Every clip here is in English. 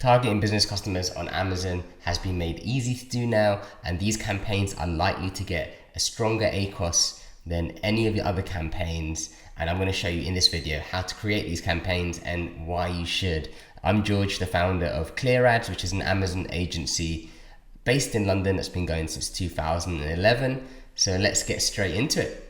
Targeting business customers on Amazon has been made easy to do now, and these campaigns are likely to get a stronger ACOS than any of the other campaigns. And I'm going to show you in this video how to create these campaigns and why you should. I'm George, the founder of Clear Ads, which is an Amazon agency based in London that's been going since 2011. So let's get straight into it.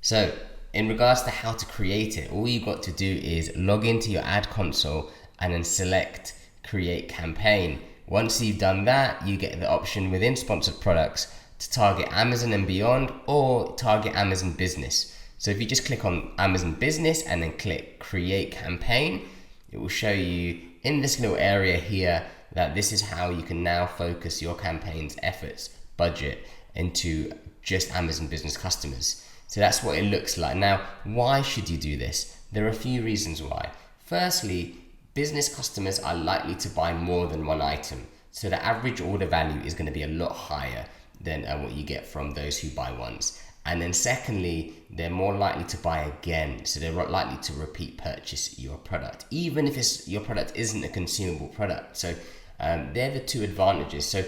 So in regards to how to create it, all you've got to do is log into your ad console and then select create campaign. Once you've done that, you get the option within sponsored products to target Amazon and beyond, or target Amazon business. So if you just click on Amazon business and then click create campaign, it will show you in this little area here that this is how you can now focus your campaign's efforts, budget into just Amazon business customers. So that's what it looks like. Now, why should you do this? There are a few reasons why. Firstly, business customers are likely to buy more than one item. So the average order value is going to be a lot higher than what you get from those who buy once. And then secondly, they're more likely to buy again. So they're likely to repeat purchase your product, even if your product isn't a consumable product. So they're the two advantages. So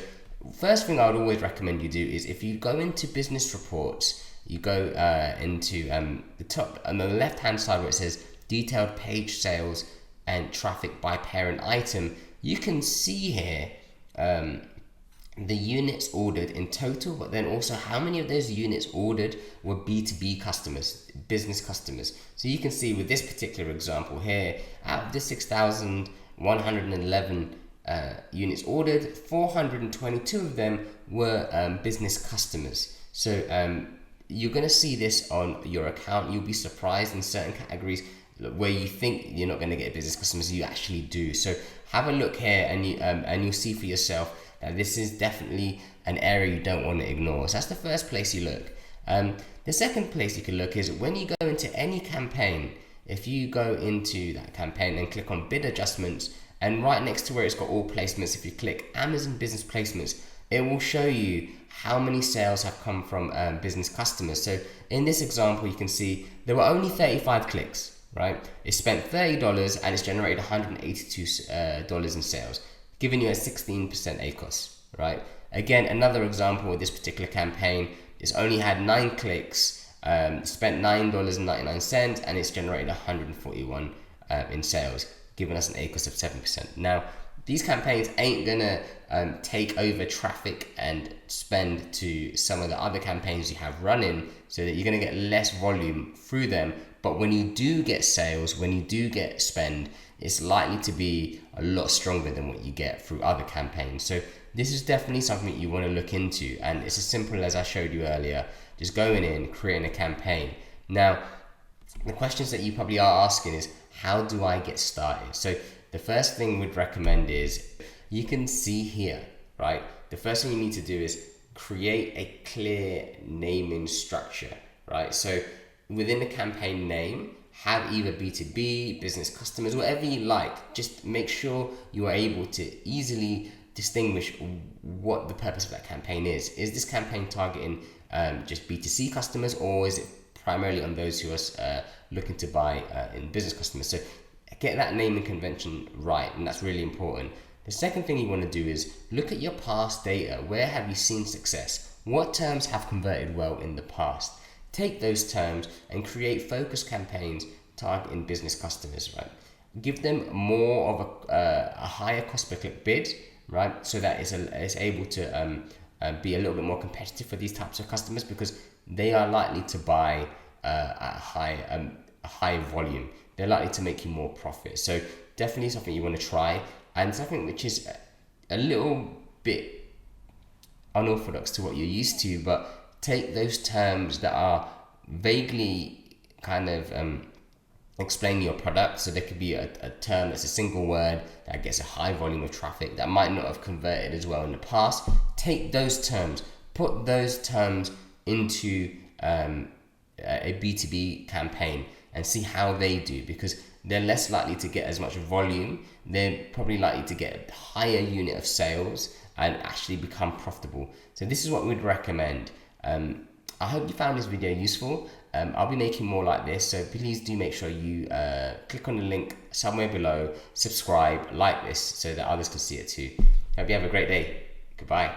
first thing I would always recommend you do is if you go into business reports, you go into the top on the left hand side where it says detailed page sales and traffic by parent item. You can see here the units ordered in total, but then also how many of those units ordered were B2B customers, business customers. So you can see with this particular example here, out of the 6,111 units ordered, 422 of them were business customers. So you're going to see this on your account. You'll be surprised in certain categories where you think you're not going to get business customers, you actually do. So have a look here and you'll see for yourself that this is definitely an area you don't want to ignore. So that's the first place you look. The second place you can look is when you go into any campaign. If you go into that campaign and click on bid adjustments, and right next to where it's got all placements, if you click Amazon business placements, it will show you how many sales have come from business customers. So in this example, you can see there were only 35 clicks, right? It spent $30 and it's generated $182 in sales, giving you a 16% ACOS, right? Again, another example with this particular campaign, it's only had 9 clicks, spent $9.99, and it's generated 141 in sales, giving us an ACOS of 7%. Now, these campaigns ain't gonna take over traffic and spend to some of the other campaigns you have running, so that you're gonna get less volume through them. But when you do get sales, when you do get spend, it's likely to be a lot stronger than what you get through other campaigns. So this is definitely something you want to look into, and it's as simple as I showed you earlier, just going in, creating a campaign. Now, the questions that you probably are asking is, how do I get started? So the first thing we'd recommend is, you can see here, right? The first thing you need to do is create a clear naming structure, right? So within the campaign name, have either B2B, business customers, whatever you like. Just make sure you are able to easily distinguish what the purpose of that campaign is. Is this campaign targeting just B2C customers, or is it primarily on those who are looking to buy in business customers? So get that naming convention right, and that's really important. The second thing you want to do is look at your past data. Where have you seen success? What terms have converted well in the past? Take those terms and create focus campaigns targeting business customers, right? Give them more of a higher cost per click bid, right? So that it's able to be a little bit more competitive for these types of customers, because they are likely to buy at a high volume. They're likely to make you more profit. So definitely something you want to try, and something which is a little bit unorthodox to what you're used to, but take those terms that are vaguely kind of explaining your product. So there could be a term that's a single word that gets a high volume of traffic that might not have converted as well in the past. Take those terms, put those terms into a B2B campaign and see how they do, because they're less likely to get as much volume. They're probably likely to get a higher unit of sales and actually become profitable. So this is what we'd recommend. I hope you found this video useful, I'll be making more like this, so please do make sure you click on the link somewhere below, subscribe, like this so that others can see it too. Hope you have a great day. Goodbye.